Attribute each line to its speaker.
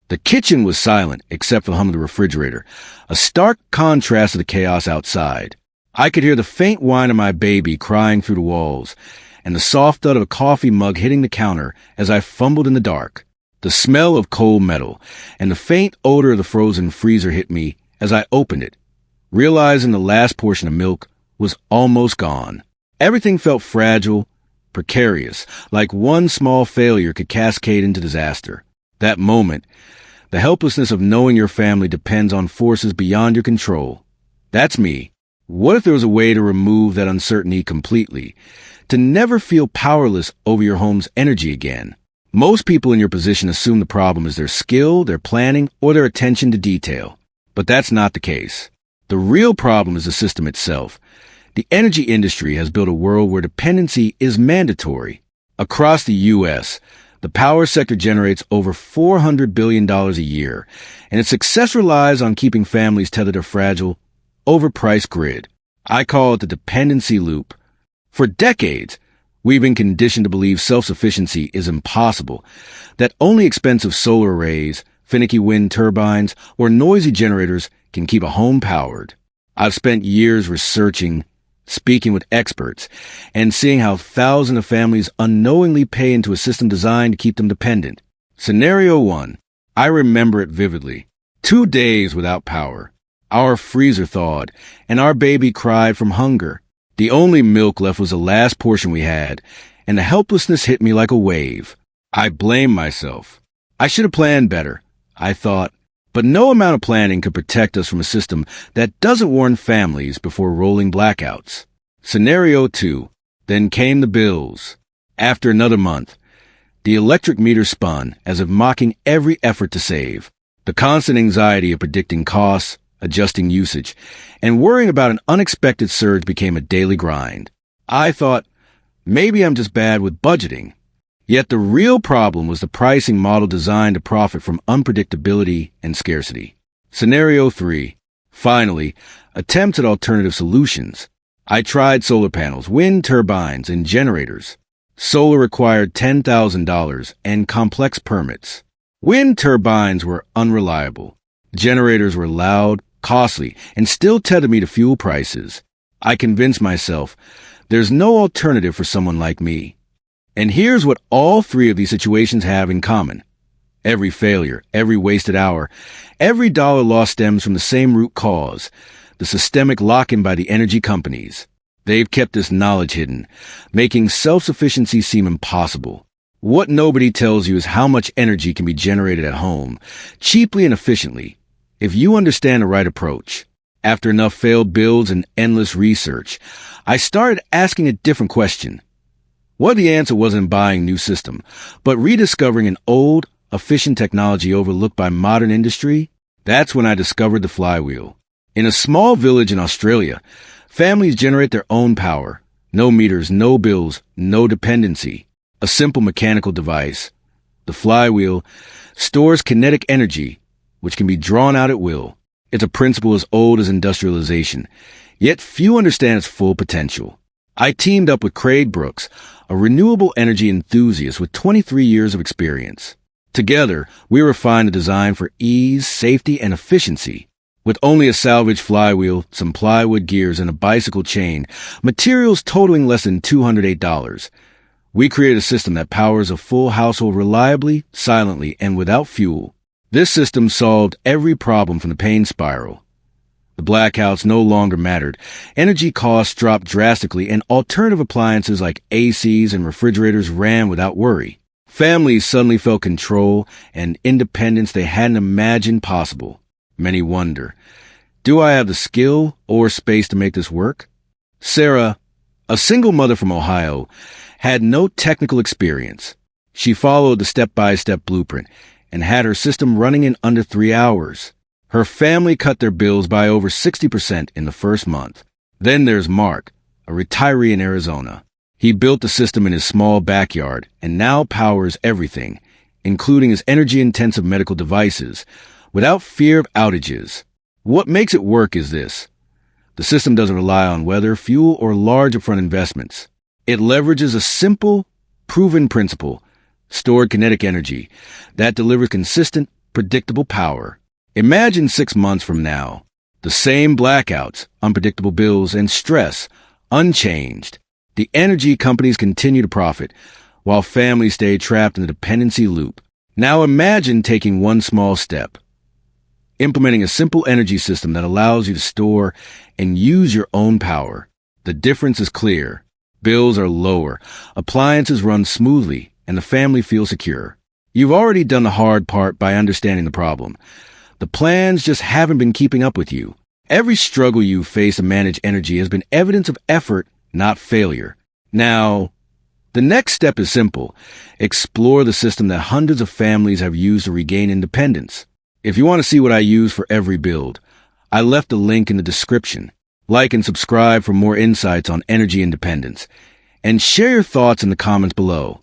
Speaker 1: The kitchen was silent, except for the hum of the refrigerator, a stark contrast to the chaos outside. I could hear the faint whine of my baby crying through the walls, and the soft thud of a coffee mug hitting the counter as I fumbled in the dark. The smell of cold metal and the faint odor of the frozen freezer hit me as I opened it, realizing the last portion of milk was almost gone. Everything felt fragile, precarious, like one small failure could cascade into disaster. That moment, the helplessness of knowing your family depends on forces beyond your control. That's me. What if there was a way to remove that uncertainty completely, to never feel powerless over your home's energy again? Most people in your position assume the problem is their skill, their planning, or their attention to detail. But that's not the case. The real problem is the system itself. The energy industry has built a world where dependency is mandatory. Across the U.S., the power sector generates over $400 billion a year, and its success relies on keeping families tethered to a fragile, overpriced grid. I call it the dependency loop. For decades, we've been conditioned to believe self-sufficiency is impossible, that only expensive solar arrays, finicky wind turbines, or noisy generators can keep a home powered. I've spent years researching, speaking with experts, and seeing how thousands of families unknowingly pay into a system designed to keep them dependent. Scenario 1. I remember it vividly. 2 days without power. Our freezer thawed, and our baby cried from hunger. The only milk left was the last portion we had, and the helplessness hit me like a wave. I blamed myself. I should have planned better, I thought. But no amount of planning could protect us from a system that doesn't warn families before rolling blackouts. Scenario 2. Then came the bills. After another month, the electric meter spun, as if mocking every effort to save. The constant anxiety of predicting costs, adjusting usage, and worrying about an unexpected surge became a daily grind. I thought, maybe I'm just bad with budgeting. Yet the real problem was the pricing model designed to profit from unpredictability and scarcity. Scenario 3. Finally, attempts at alternative solutions. I tried solar panels, wind turbines, and generators. Solar required $10,000 and complex permits. Wind turbines were unreliable. Generators were loud, costly, and still tethered me to fuel prices. I convinced myself there's no alternative for someone like me. And here's what all three of these situations have in common. Every failure, every wasted hour, every dollar lost stems from the same root cause, the systemic lock-in by the energy companies. They've kept this knowledge hidden, making self-sufficiency seem impossible. What nobody tells you is how much energy can be generated at home, cheaply and efficiently, if you understand the right approach. After enough failed builds and endless research, I started asking a different question. What if the answer wasn't buying a new system, but rediscovering an old, efficient technology overlooked by modern industry? That's when I discovered the flywheel. In a small village in Australia, families generate their own power. No meters, no bills, no dependency. A simple mechanical device. The flywheel stores kinetic energy, which can be drawn out at will. It's a principle as old as industrialization, yet few understand its full potential. I teamed up with Craig Brooks, a renewable energy enthusiast with 23 years of experience. Together, we refined a design for ease, safety, and efficiency. With only a salvage flywheel, some plywood gears, and a bicycle chain, materials totaling less than $208, we created a system that powers a full household reliably, silently, and without fuel. This system solved every problem from the pain spiral. The blackouts no longer mattered. Energy costs dropped drastically, and alternative appliances like ACs and refrigerators ran without worry. Families suddenly felt control and independence they hadn't imagined possible. Many wonder, do I have the skill or space to make this work? Sarah, a single mother from Ohio, had no technical experience. She followed the step-by-step blueprint and had her system running in under 3 hours. Her family cut their bills by over 60% in the first month. Then there's Mark, a retiree in Arizona. He built the system in his small backyard and now powers everything, including his energy-intensive medical devices, without fear of outages. What makes it work is this. The system doesn't rely on weather, fuel, or large upfront investments. It leverages a simple, proven principle, stored kinetic energy, that delivers consistent, predictable power. Imagine 6 months from now. The same blackouts, unpredictable bills, and stress, unchanged. The energy companies continue to profit, while families stay trapped in the dependency loop. Now imagine taking one small step. Implementing a simple energy system that allows you to store and use your own power. The difference is clear. Bills are lower, appliances run smoothly, and the family feels secure. You've already done the hard part by understanding the problem. The plans just haven't been keeping up with you. Every struggle you face to manage energy has been evidence of effort, not failure. Now, the next step is simple. Explore the system that hundreds of families have used to regain independence. If you want to see what I use for every build, I left a link in the description. Like and subscribe for more insights on energy independence. And share your thoughts in the comments below.